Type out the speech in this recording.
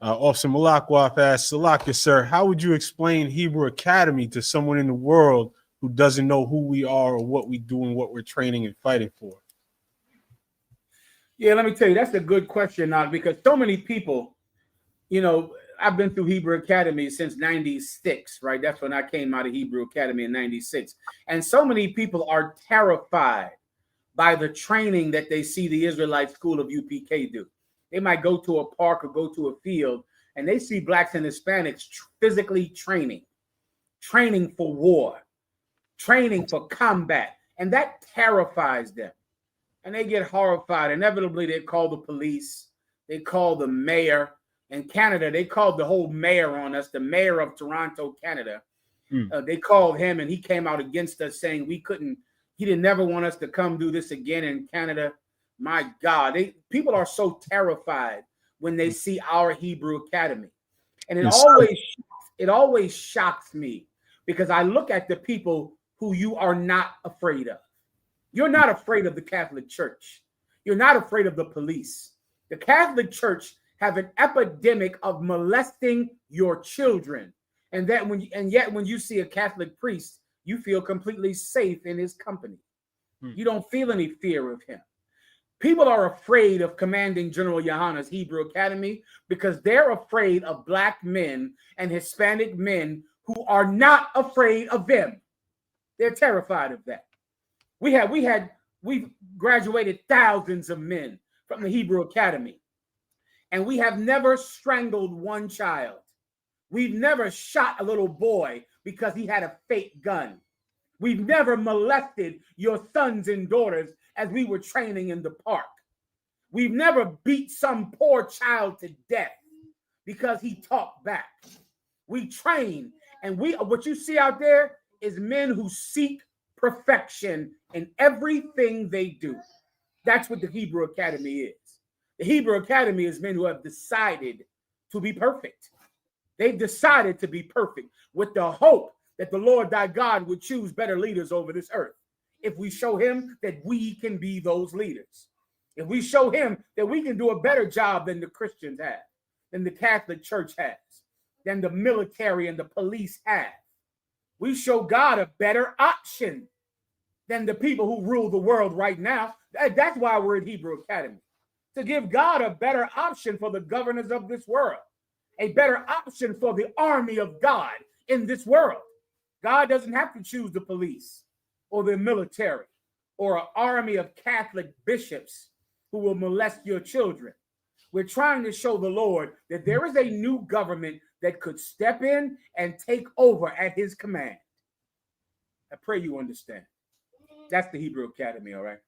Officer Malakwaf asks, Salakia, sir, how would you explain Hebrew Academy to someone in the world who doesn't know who we are or what we do and what we're training and fighting for? Yeah, let me tell you, that's a good question, Nog, because so many people, I've been through Hebrew Academy since 96, right? That's when I came out of Hebrew Academy in 96. And so many people are terrified by the training that they see the Israelite School of UPK do. They might go to a park or go to a field and they see blacks and Hispanics physically training for war, training for combat. And that terrifies them. And they get horrified. Inevitably, they call the police. They call the mayor. In Canada, they called the whole mayor on us, the mayor of Toronto, Canada. They called him and he came out against us saying he didn't never want us to come do this again in Canada. My God, people are so terrified when they see our Hebrew Academy. And it always shocks me because I look at the people who you are not afraid of. You're not afraid of the Catholic Church. You're not afraid of the police. The Catholic Church have an epidemic of molesting your children. And yet when you see a Catholic priest, you feel completely safe in his company. You don't feel any fear of him. People are afraid of Commanding General Yohana's Hebrew Academy because they're afraid of black men and Hispanic men who are not afraid of them. They're terrified of that. We've graduated thousands of men from the Hebrew Academy, and we have never strangled one child. We've never shot a little boy because he had a fake gun. We've never molested your sons and daughters as we were training in the park. We've never beat some poor child to death because he talked back. We train, and what you see out there is men who seek perfection in everything they do. That's what the Hebrew Academy is. The Hebrew Academy is men who have decided to be perfect. They've decided to be perfect with the hope that the Lord thy God would choose better leaders over this earth. If we show him that we can be those leaders, if we show him that we can do a better job than the Christians have, than the Catholic Church has, than the military and the police have, we show God a better option than the people who rule the world right now. That's why we're at Hebrew Academy, to give God a better option for the governors of this world, a better option for the army of God in this world. God doesn't have to choose the police or the military or an army of Catholic bishops who will molest your children. We're trying to show the Lord that there is a new government that could step in and take over at his command. I pray you understand. That's the Hebrew Academy, all right?